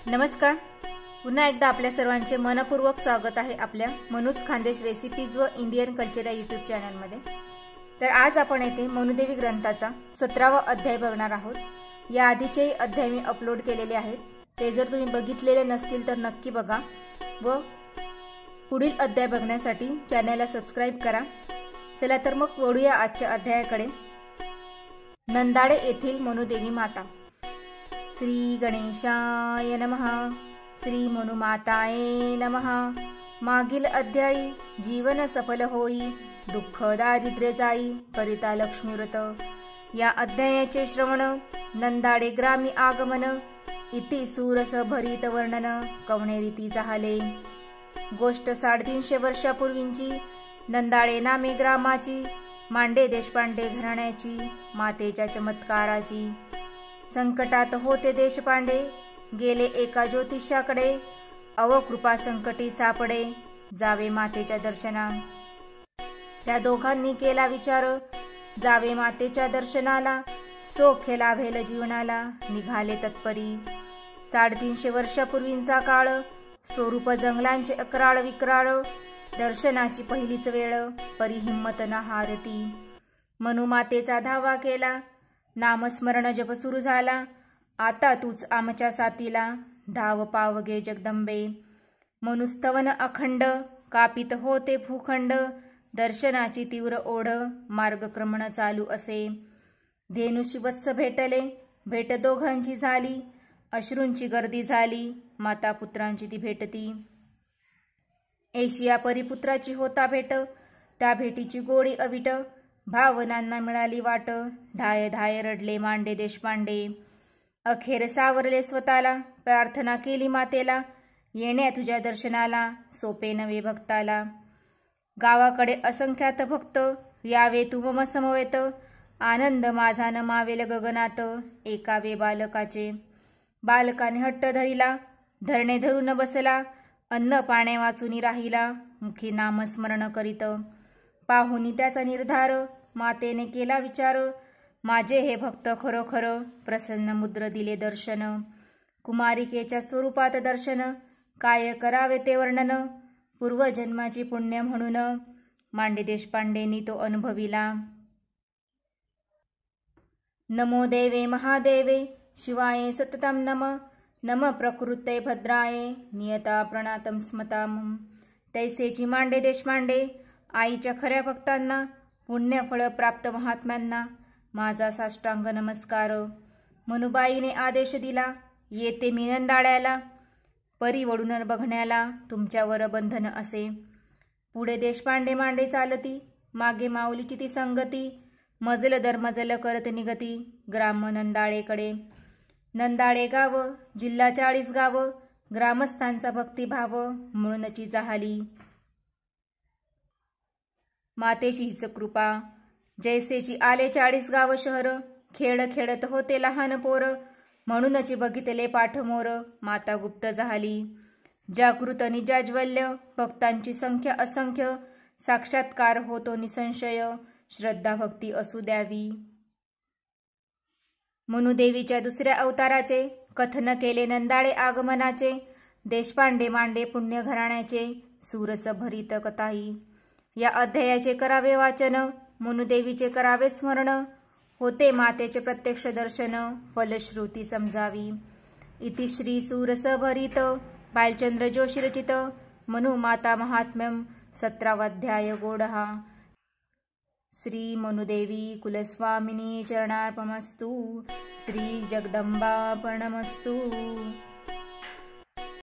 नमस्कार. पुन्हा एकदा आपल्या सर्वांचे मनपूर्वक स्वागत आहे आपल्या मनूज खानदेश रेसिपीज व इंडियन कल्चर या यूट्यूब चॅनलमध्ये. तर आज आपण येथे मनुदेवी ग्रंथाचा 17वा अध्याय बघणार आहोत. या आधीचेही अध्याय मी अपलोड केलेले आहेत, ते जर तुम्ही बघितलेले नसतील तर नक्की बघा व पुढील अध्याय बघण्यासाठी चॅनलला सबस्क्राइब करा. चला तर मग वळूया आजच्या अध्यायाकडे. नंदाडे येथील मनुदेवी माता. श्री गणेशाय नमः. श्री मनुमाताये नमः. मागील अध्यायी जीवन सफल होई, दुःख दारिद्र्य जाई, करिता लक्ष्मी व्रत. या अध्यायाचे श्रवण. नंदाडे ग्रामी आगमन, इति सूरस भरित वर्णन, कवणे रीती झाले. गोष्ट 350 वर्षापूर्वींची. नंदाळे नामे ग्रामाची, मांडे देशपांडे घराण्याची, मातेच्या चमत्काराची. संकटात होते देशपांडे, गेले एका ज्योतिषाकडे, अवकृपा संकटी सापडे, जावे मातेच्या दर्शना. त्या दोघांनी केला विचार, जावे मातेच्या दर्शनाला, सोख्य लाभेल जीवनाला, निघाले तत्परी. 350 वर्षापूर्वींचा काळ, स्वरूप जंगलांचे अकराळ विक्राळ, दर्शनाची पहिलीच वेळ, परी हिम्मत न हारती. मनुमातेचा धावा केला, नामस्मरण जप सुरू झाला, आता तूच आमच्या साथीला, धाव पावगे जगदंबे. मनुस्तवन अखंड, कापित होते भूखंड, दर्शनाची तीव्र ओढ, मार्गक्रमण चालू असे. धेनुषी वत्स भेटले, भेट दोघांची झाली, अश्रूंची गर्दी झाली, माता पुत्रांची ती भेटती. एशिया परिपुत्राची होता भेट, त्या भेटीची गोडी अविट, भावनांना मिळाली वाट, धाय धाय रडले मांडे देशपांडे. अखेर सावरले स्वतःला, प्रार्थना केली मातेला, येण्या तुझ्या दर्शनाला, सोपे नवे भक्ताला. गावाकडे असंख्यात भक्त, यावे तू मम समवेत, आनंद माझा न मावेल गगनात, एकावे बालकाचे. बालकाने हट्ट धरिला, धरणे धरून बसला, अन्न पाणे वाचूनी राहिला, मुखी नामस्मरण करीत. पाहुनी त्याचा निर्धार, मातेने केला विचार, माझे हे भक्त खरोखर, प्रसन्न मुद्र दिले दर्शन. कुमारिकेच्या स्वरूपात दर्शन, काय करावे ते वर्णन, पूर्वजन्माची पुण्य म्हणून, मांडे देशपांडेंनी तो अनुभविला. नमो देवे महादेवे, शिवाय सततम नम. नम प्रकृते भद्राये, नियता प्रणातम स्मताम. तैसेची मांडे देशपांडे, आईच्या खऱ्या भक्तांना, पुण्यफळ प्राप्त महात्म्यांना, माझा साष्टांग नमस्कार. मनुबाईने आदेश दिला, येते मी नंदाड्याला, परी वडून बघण्याला, तुमच्यावर बंधन असे. पुढे देशपांडे मांडे चालती, मागे माऊलीची ती संगती, मजल दर मजल करत निगती, ग्राम नंदाळेकडे. नंदाळे गाव, जिल्हा 40 गाव, ग्रामस्थांचा भक्तिभाव म्हणूनची जाहली. मातेची हीच कृपा. जैसेची आले 40 गाव शहर, खेळ खेळत होते लहान पोर, म्हणूनची बघितले पाठमोर, माता गुप्त झाली. जागृत निजाज्वल्य, भक्तांची संख्या असंख्य, साक्षात्कार होतो निसंशय, श्रद्धा भक्ती असू द्यावी. मनुदेवीच्या दुसऱ्या अवताराचे कथन केले नंदाळे आगमनाचे, देशपांडे मांडे पुण्य घराण्याचे, सूरस भरित कथाही. या अध्यायाचे करावे वाचन, मनुदेवीचे करावे स्मरण, होते मातेचे प्रत्यक्ष दर्शन, फलश्रुती समजावी. इति श्री सूरस भरित बालचंद्र जोशी रचित मनु माता महात्म्यम 17वाध्याय गोडहा. श्री मनुदेवी कुलस्वामिनी चरणार्पणमस्तु. श्री जगदंबा प्रणमस्तु.